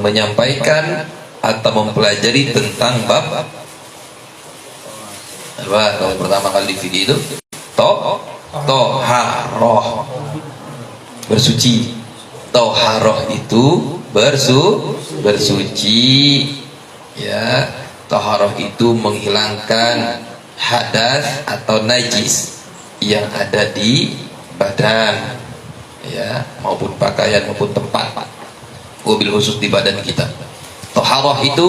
menyampaikan atau mempelajari tentang bab apa kalau pertama kali di video itu toharoh, bersuci. Toharoh itu bersuci, ya. Toharoh itu menghilangkan hadas atau najis yang ada di badan, ya, maupun pakaian maupun tempat, mobil khusus di badan kita. Toharoh itu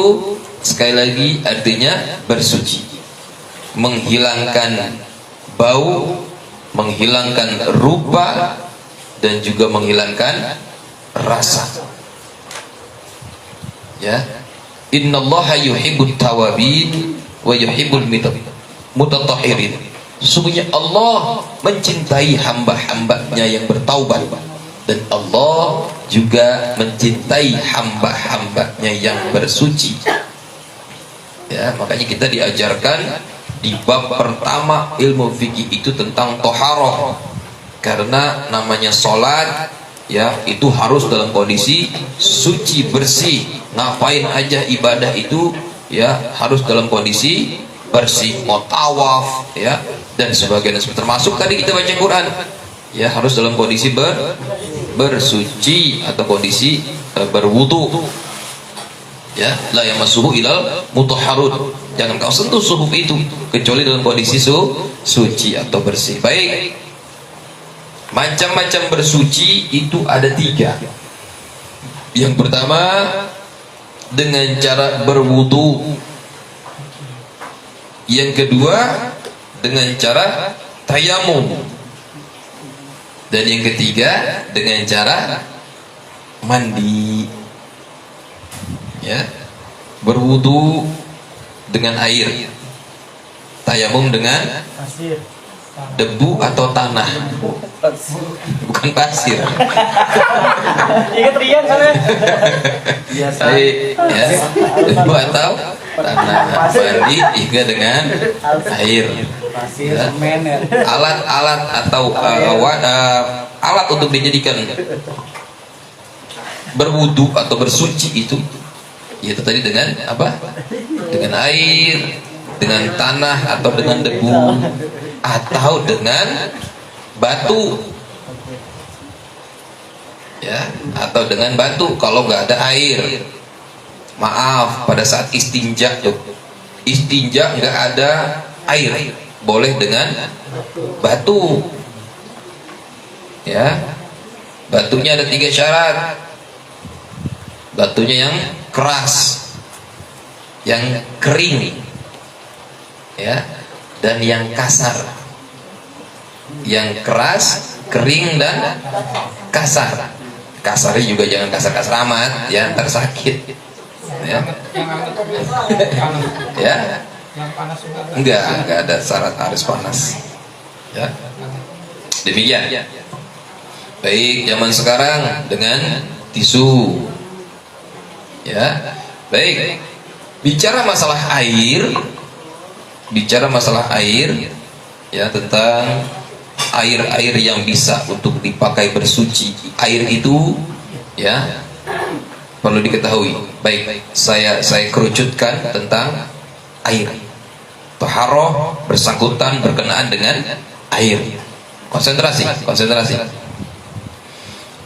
sekali lagi artinya bersuci, menghilangkan bau, menghilangkan rupa, dan juga menghilangkan rasa, ya. Innallaha yuhibbut tawabin wa yuhibbul mutatahhirin. Sesungguhnya Allah mencintai hamba-hambanya yang bertaubat, dan Allah juga mencintai hamba-hambanya yang bersuci, ya. Makanya kita diajarkan di bab pertama ilmu fikih itu tentang toharoh, karena namanya sholat, ya, itu harus dalam kondisi suci, bersih. Ngapain aja ibadah itu, ya, harus dalam kondisi bersih. Mau tawaf, ya, dan sebagainya, termasuk tadi kita baca Quran, ya, harus dalam kondisi bersuci atau kondisi berwudu, ya. La yamassuhu ilal mutahharun, jangan kau sentuh suhuf itu kecuali dalam kondisi suci atau bersih. Baik, macam-macam bersuci itu ada 3. Yang pertama dengan cara berwudu, yang kedua dengan cara tayamum, dan yang ketiga dengan cara mandi, ya. Berwudu dengan air, tayamum dengan debu atau tanah, bukan pasir. Ingat Rian sana. Biasa. Ya, debu atau tanah, mandi hingga dengan air. Pasir, Ya. semen, ya. Alat-alat atau alat untuk dijadikan berwudu atau bersuci itu, yaitu tadi dengan apa? Dengan air, dengan tanah atau dengan debu, atau dengan batu, ya, atau dengan batu kalau nggak ada air. Maaf, pada saat istinja nggak ada air, boleh dengan batu, ya. Batunya ada 3 syarat. Batunya yang keras, yang kering, ya, dan yang kasar. Yang keras, kering, dan kasar. Kasarnya juga jangan kasar-kasar amat, ya, ntar sakit, ya. Ya, enggak ada syarat harus panas, ya. Demikian. Baik, zaman sekarang dengan tisu, ya. Baik, bicara masalah air, ya, tentang air-air yang bisa untuk dipakai bersuci. Air itu, ya, perlu diketahui. Baik, saya kerucutkan tentang air. Taharah bersangkutan berkenaan dengan air. Konsentrasi.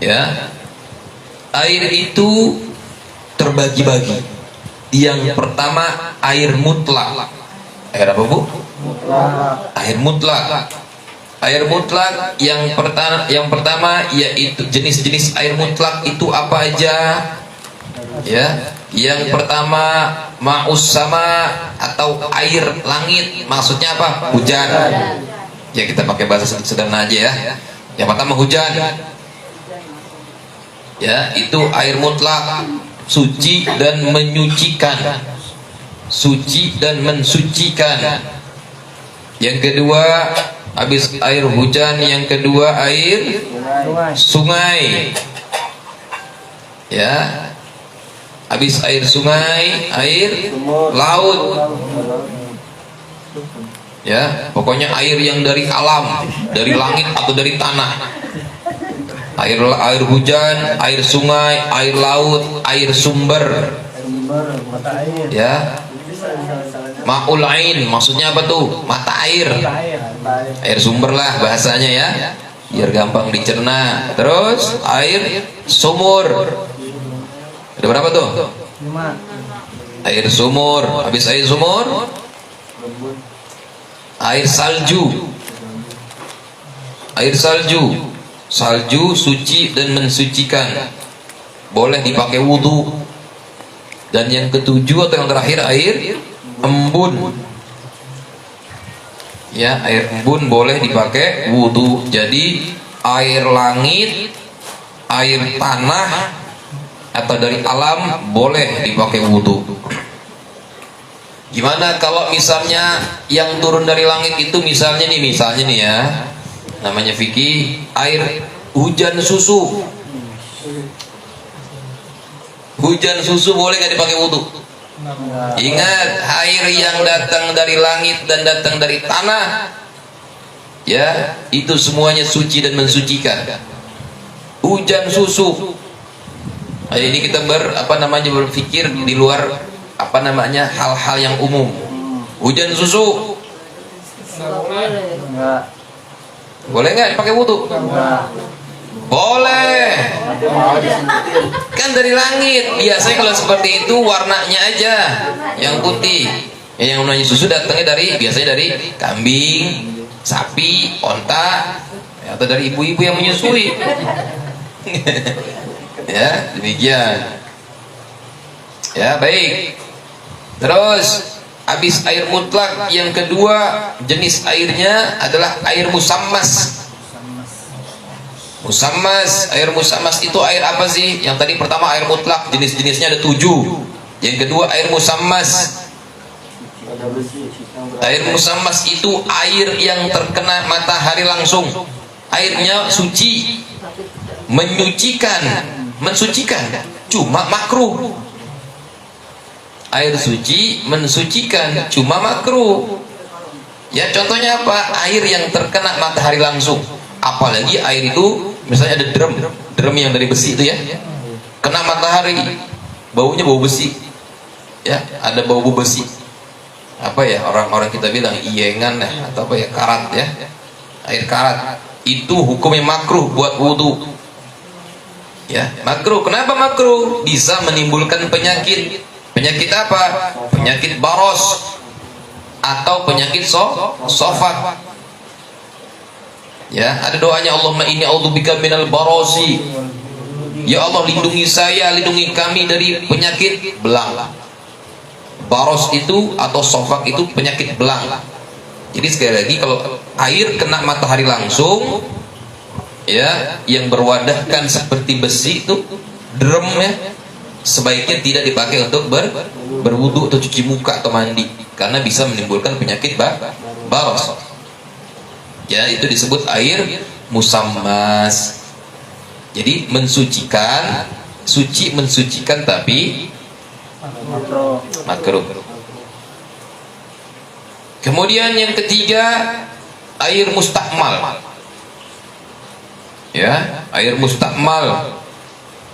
Ya. Air itu terbagi-bagi. Yang pertama air mutlak. Air apa, Bu? Air mutlak. Air mutlak yang pertama yaitu jenis-jenis air mutlak itu apa aja? Ya, yang pertama ma'us sama atau air langit. Maksudnya apa? Hujan. Ya, kita pakai bahasa sederhana aja, ya. Yang pertama hujan. Ya, itu air mutlak, suci dan menyucikan. Suci dan mensucikan. Yang kedua, habis air hujan, yang kedua air sungai. Ya. Habis air sungai, air laut. Ya, pokoknya air yang dari alam, dari langit atau dari tanah. air hujan, air sungai, air laut, air sumber. Sumber mata air. Ya. Ma'ul ain maksudnya apa tuh? Mata air. Air sumber lah bahasanya ya. Biar gampang dicerna. Terus air sumur. Ada berapa tuh? 5. Air sumur. Habis air sumur, air salju. Air salju. Salju suci dan mensucikan. Boleh dipakai wudhu. Dan yang ketujuh atau yang terakhir air embun. Ya, air embun boleh dipakai wudhu. Jadi air langit, air tanah atau dari alam boleh dipakai wudhu. Gimana kalau misalnya yang turun dari langit itu misalnya nih ya, namanya fikih, air hujan susu. Hujan susu boleh nggak dipakai wudhu? Ingat, air yang datang dari langit dan datang dari tanah, ya, itu semuanya suci dan mensucikan. Hujan susu. Nah, ini kita berpikir di luar hal-hal yang umum. Hujan susu boleh nggak dipakai wudhu? Boleh. Kan dari langit. Biasanya kalau seperti itu warnanya aja yang putih. Yang warnanya susu datangnya biasanya dari kambing, sapi, onta, atau dari ibu-ibu yang menyusui. Ya, demikian. Ya, baik. Terus habis air mutlak, yang kedua jenis airnya adalah air musammas. Musammas, air musammas itu air apa sih? Yang tadi pertama air mutlak, jenis-jenisnya ada 7. Yang kedua air musammas. Air musammas itu air yang terkena matahari langsung. Airnya suci, mensucikan, cuma makruh. Air suci mensucikan, cuma makruh. Ya, contohnya apa? Air yang terkena matahari langsung. Apalagi air itu misalnya ada drum yang dari besi itu ya, kena matahari, baunya bau besi. Ya, ada bau besi. Apa ya orang-orang kita bilang iyengan ya, atau apa ya, karat ya. Air karat. Itu hukumnya makruh buat wudhu. Ya, makruh. Kenapa makruh? Bisa menimbulkan penyakit. Penyakit apa? Penyakit baros atau penyakit sofat. Ya, ada doanya, Allahumma inni a'udzubika minal barosi. Ya Allah, lindungi saya, lindungi kami dari penyakit belang. Baros itu atau sofak itu penyakit belang. Jadi sekali lagi, kalau air kena matahari langsung, ya, yang berwadahkan seperti besi itu, drum ya, sebaiknya tidak dipakai untuk berwudu atau cuci muka atau mandi, karena bisa menimbulkan penyakit baros. Ya, itu disebut air musammas. Jadi mensucikan, suci mensucikan tapi makruh. Kemudian yang ketiga air mustakmal. Ya, air mustakmal.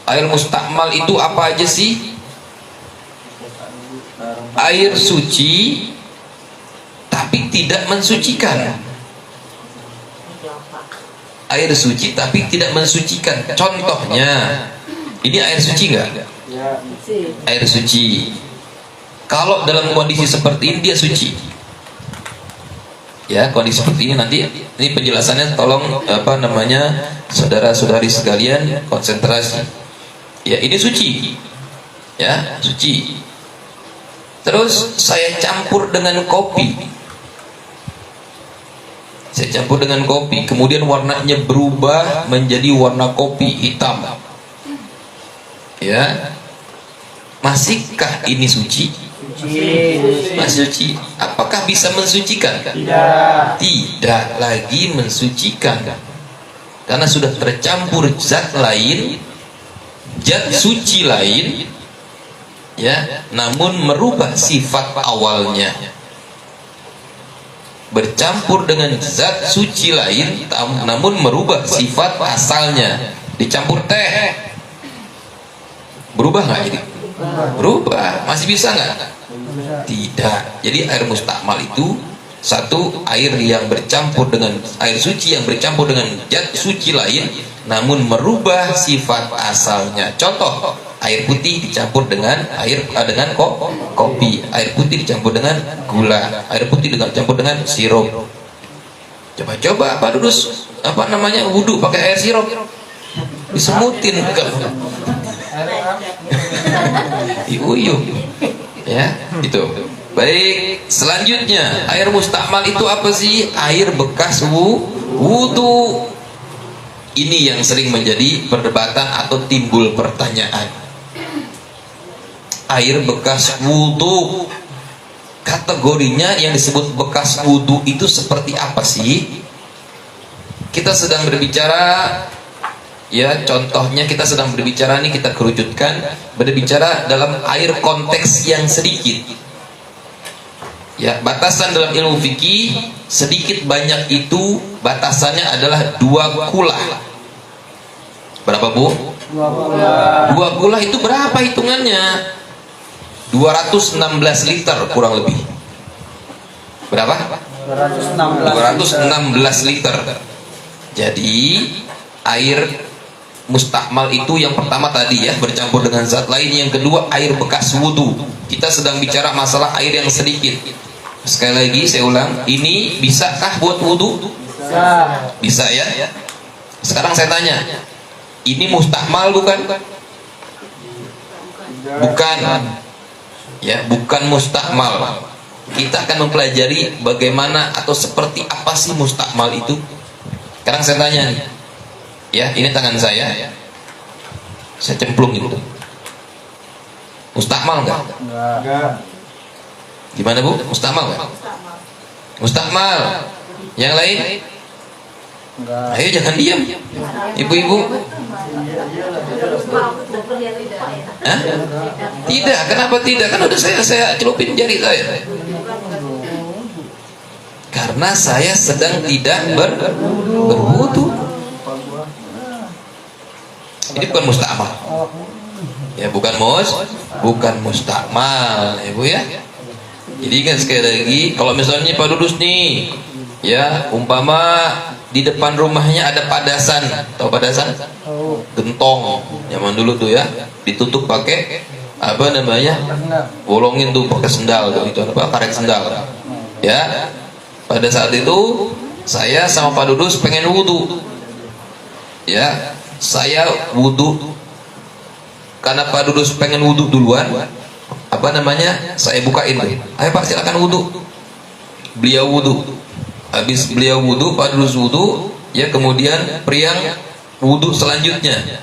Air mustakmal itu apa aja sih? Air suci tapi tidak mensucikan. Air suci tapi tidak mensucikan. Contohnya, ini air suci nggak? Air suci. Kalau dalam kondisi seperti ini dia suci. Ya, kondisi seperti ini nanti ini penjelasannya, tolong saudara-saudari sekalian konsentrasi. Ya, ini suci. Ya, suci. Terus saya campur dengan kopi. Saya campur dengan kopi, kemudian warnanya berubah menjadi warna kopi hitam. Ya, masihkah ini suci? Masih suci. Apakah bisa mensucikan? Tidak lagi mensucikan, karena sudah tercampur zat lain, zat suci lain, ya, namun merubah sifat awalnya. Bercampur dengan zat suci lain namun merubah sifat asalnya. dicampur teh, berubah nggak jadi? Berubah. Masih bisa nggak? Tidak. Jadi air mustakmal itu satu, air yang bercampur dengan air suci yang bercampur dengan zat suci lain, namun merubah sifat asalnya. Contoh, air putih dicampur dengan kopi, air putih dicampur dengan gula, air putih dicampur dengan sirup. Coba-coba Pak Dudus wudhu pakai air sirup, disemutin ke diuyuh, ya itu. Baik, selanjutnya air mustakmal itu apa sih? Air bekas wudhu. Ini yang sering menjadi perdebatan atau timbul pertanyaan. Air bekas wudhu, kategorinya yang disebut bekas wudhu itu seperti apa sih? Kita sedang berbicara, ya contohnya kita sedang berbicara nih, kita kerucutkan, berbicara dalam air konteks yang sedikit. Ya, batasan dalam ilmu fikih sedikit banyak itu batasannya adalah 2 kulah. Berapa Bu? 2 kulah itu berapa hitungannya? 216 liter kurang lebih. Berapa? 216 liter. Jadi air mustakmal itu yang pertama tadi ya, bercampur dengan zat lain. Yang kedua air bekas wudhu. Kita sedang bicara masalah air yang sedikit. Sekali lagi saya ulang, ini bisakah buat wudhu? Bisa ya? Sekarang saya tanya, ini mustakmal bukan? Bukan. Ya, bukan mustakmal. Kita akan mempelajari bagaimana atau seperti apa sih mustakmal itu. Sekarang saya tanya nih, ya ini tangan saya cemplung gitu. Mustakmal enggak? Gimana Bu? Mustakmal enggak? Mustakmal. Yang lain? Ayo jangan diam, ibu-ibu. Hah? Tidak. Kenapa tidak? Kan udah saya celupin jari saya. Karena saya sedang tidak berwudu. Ini bukan mustakmal. Ya bukan mustakmal, ya Bu ya. Jadi kan sekali lagi, kalau misalnya Pak Dudus nih, ya umpama di depan rumahnya ada padasan, tahu padasan? Gentong, zaman dulu tuh ya, ditutup pakai bolongin tuh pakai sendal tuh, itu karet sendal. Ya, pada saat itu saya sama Pak Dudus pengen wudhu. Ya, saya wudhu karena Pak Dudus pengen wudhu duluan. Saya bukain tuh. Ayo Pak silakan wudhu. Beliau wudhu. Habis beliau wudhu, Pak Dudus wudhu, ya kemudian Priang wudhu selanjutnya.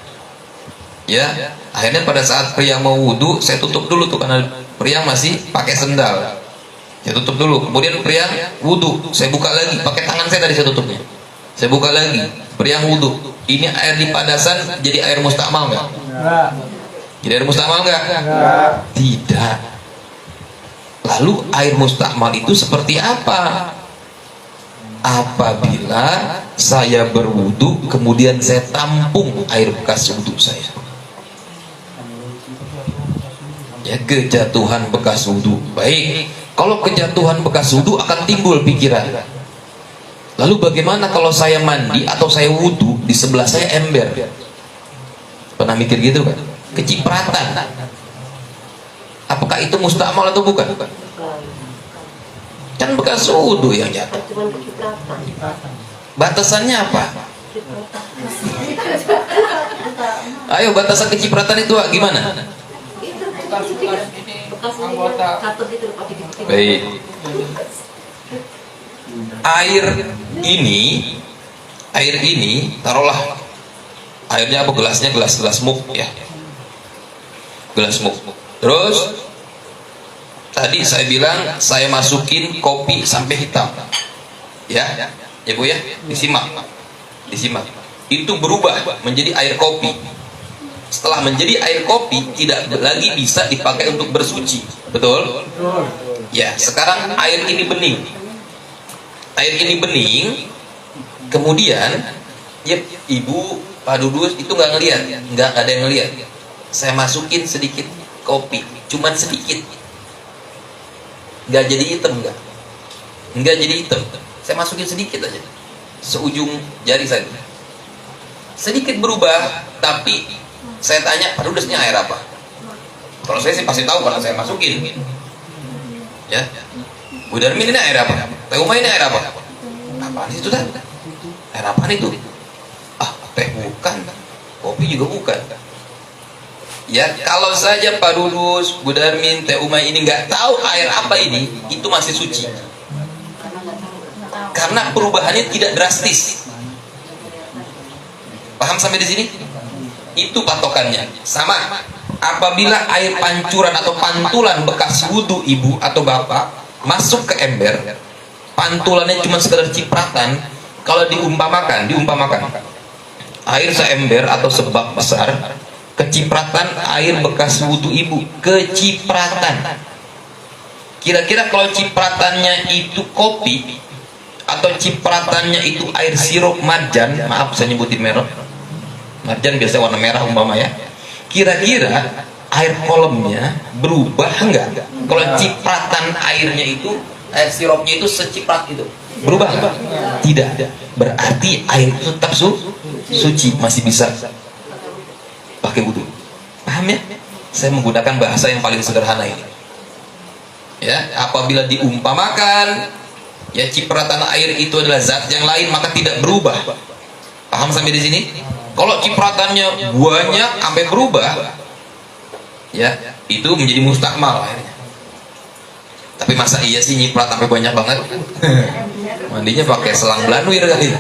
Ya, akhirnya pada saat Priang mau wudhu, saya tutup dulu tuh karena Priang masih pakai sendal. Saya tutup dulu. Kemudian Priang wudhu, saya buka lagi. Pakai tangan saya tadi saya tutupnya. Saya buka lagi. Priang wudhu. Ini air di padasan jadi air mustakmal nggak? Jadi air mustakmal nggak? Tidak. Lalu air mustakmal itu seperti apa? Apabila saya berwudu kemudian saya tampung air bekas wudu saya, ya kejatuhan bekas wudu. Baik, kalau kejatuhan bekas wudu akan timbul pikiran, lalu bagaimana kalau saya mandi atau saya wudu di sebelah saya ember? Pernah mikir gitu kan? Kecipratan. Apakah itu mustakmal atau bukan? Kan bekas wudu yang jatuh. Batasannya apa? Ayo batasan kecipratan itu gimana? Baik. Air ini taruhlah airnya apa, gelasnya gelas muk ya. Gelas muk. Terus tadi saya bilang saya masukin kopi sampai hitam. Ya Bu ya, disimak. Itu berubah menjadi air kopi. Setelah menjadi air kopi tidak lagi bisa dipakai untuk bersuci. Betul? Ya, sekarang air ini bening. Kemudian ya Ibu Pak Dudus itu nggak ngelihat, nggak ada yang ngelihat. Saya masukin sedikit kopi, cuman sedikit, nggak jadi hitam, nggak jadi hitam. Saya masukin sedikit aja, seujung jari saya, sedikit berubah. Tapi saya tanya, Pak Dudus ini air apa? Kalau saya sih pasti tahu karena saya masukin. Ya, Bu Darmin ini air apa? Teh Umay ini air apa? Apaan itu tadi? Air apaan itu? Ah, teh bukan, kopi juga bukan. Ya, kalau saja Pak Dudus, Bu Darmin, Teh Umay ini nggak tahu air apa ini, itu masih suci. Karena perubahannya tidak drastis. Paham sampai di sini? Itu patokannya. Sama. Apabila air pancuran atau pantulan bekas wudhu ibu atau bapak masuk ke ember, pantulannya cuma sekedar cipratan. Kalau diumpamakan air seember atau sebak besar, kecipratan air bekas wudhu ibu, kecipratan. Kira-kira kalau cipratannya itu kopi atau cipratannya itu air sirup marjan, maaf saya nyebutin merek, marjan biasanya warna merah umpama ya, kira-kira air kolamnya berubah enggak? Kalau cipratan airnya itu, air sirupnya itu seciprat itu, berubah enggak? Tidak. Berarti air itu tetap suci, masih bisa pakai wudhu. Paham ya? Saya menggunakan bahasa yang paling sederhana ini. Ya, apabila diumpamakan ya cipratan air itu adalah zat yang lain, maka tidak berubah. Paham sampai di sini? Kalau cipratannya banyak sampai berubah, ya itu menjadi mustakmal airnya. Tapi masa iya sih nyiprat sampai banyak banget? Mandinya pakai selang Belanwir kali.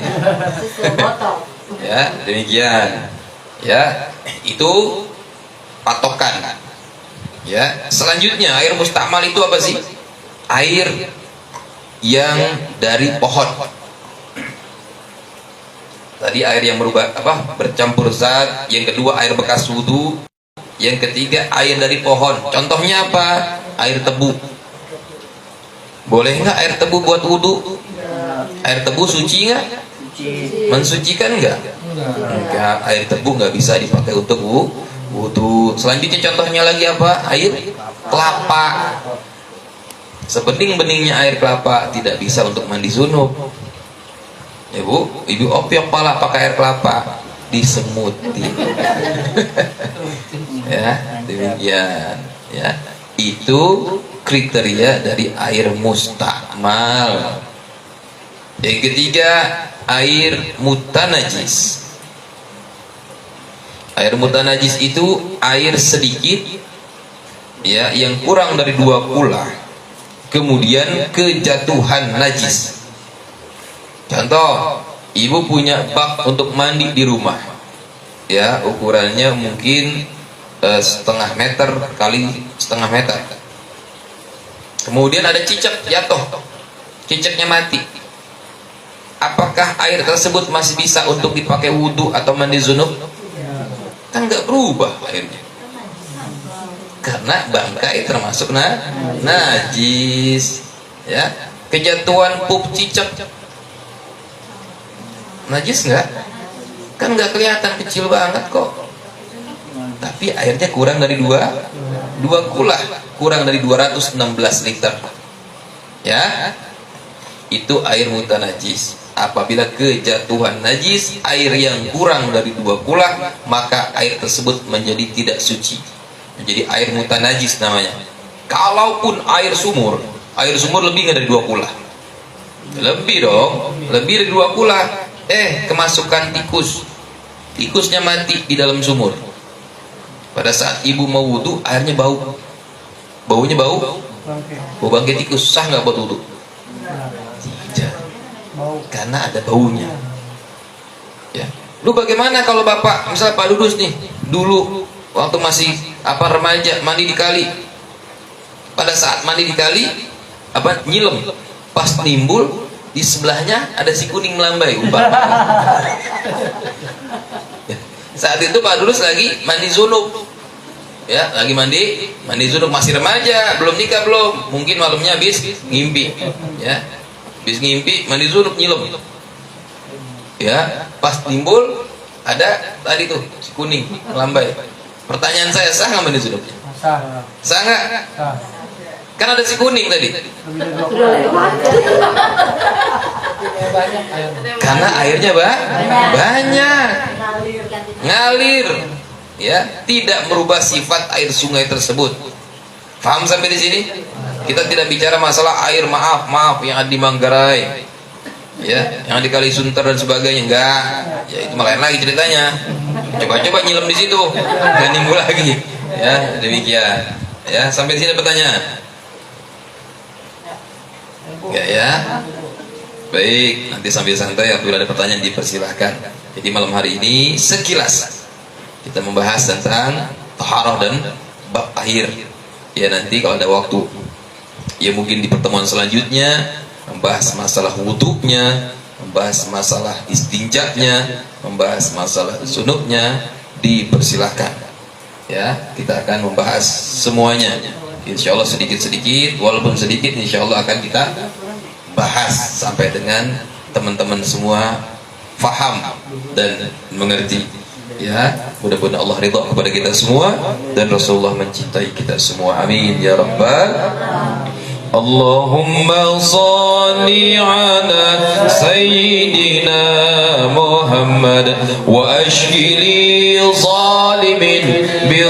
Ya, demikian. Ya, itu patokan. Ya, selanjutnya air mustakmal itu apa sih? Air yang dari pohon. Tadi air yang berubah bercampur zat, yang kedua air bekas wudhu, yang ketiga air dari pohon. Contohnya apa? Air tebu. Boleh nggak air tebu buat wudhu? Air tebu suci nggak? Mensucikan nggak? Enggak, air tebu nggak bisa dipakai untuk wudhu. Selanjutnya contohnya lagi apa? Air kelapa. Sebening-beningnya air kelapa tidak bisa untuk mandi junub. Ya Bu, ibu opiok pala pakai air kelapa, disemuti. Ya, demikian. Ya, itu kriteria dari air mustakmal. Yang ketiga, air mutanajis. Air mutanajis itu air sedikit, ya, yang kurang dari 2 kula, kemudian kejatuhan najis. Contoh, ibu punya bak untuk mandi di rumah, ya, ukurannya mungkin setengah meter kali setengah meter. Kemudian ada cicak jatuh, cicaknya mati. Apakah air tersebut masih bisa untuk dipakai wudhu atau mandi junub? Kan nggak berubah airnya, karena bangkai termasuk najis. Ya, kejatuhan pup cicak najis nggak? Kan nggak kelihatan, kecil banget kok. Tapi airnya kurang dari 2 kula, kurang dari 216 liter. Ya, itu air mutanajis. Apabila kejatuhan najis air yang kurang dari 2 kula, maka air tersebut menjadi tidak suci, menjadi air mutanajis namanya. Kalaupun air sumur lebih nggak dari 2 kula, lebih dong, lebih dari 2 kula. Kemasukan tikusnya mati di dalam sumur. Pada saat ibu mau wudhu, airnya baunya bau bangkai tikus, sah nggak buat wudhu? Tidak, karena ada baunya. Ya, lu bagaimana kalau bapak, misal Pak Dudus nih, dulu waktu masih remaja mandi di kali. Pada saat mandi di kali, nyilem, pas nimbul di sebelahnya ada si kuning melambai, ya. Saat itu Pak Dulus lagi mandi junub, ya, lagi mandi junub, masih remaja, belum nikah, mungkin malamnya habis ngimpi, ya, habis ngimpi mandi junub, nyilem, ya, pas timbul Ada tadi tuh si kuning lambai. Pertanyaan saya, sah nggak mandi junub? Sah. Sah nggak? Sah. Kan ada si kuning tadi. Karena airnya banyak, ngalir, ya, tidak merubah sifat air sungai tersebut. Paham sampai di sini? Kita tidak bicara masalah air maaf yang ada di Manggarai, ya, yang di Kali Sunter dan sebagainya, enggak. Ya itu malah lain lagi ceritanya. Coba-coba nyilam di situ, dan nimbul lagi. Ya demikian. Ya sampai di sini pertanyaan. Enggak ya? Baik, nanti sambil santai apabila ada pertanyaan dipersilahkan. Jadi malam hari ini sekilas kita membahas tentang taharah dan bab air. Ya nanti kalau ada waktu, ya mungkin di pertemuan selanjutnya membahas masalah wuduknya, membahas masalah istinjanya, membahas masalah sunuknya, dipersilahkan. Ya, kita akan membahas semuanya. Insya Allah sedikit-sedikit, walaupun sedikit, insya Allah akan kita bahas sampai dengan teman-teman semua faham dan mengerti. Ya, mudah-mudahan Allah ridha kepada kita semua dan Rasulullah mencintai kita semua. Amin ya rabbal. Allahumma salli ala sayyidina Muhammad wa ashkili zalimin bi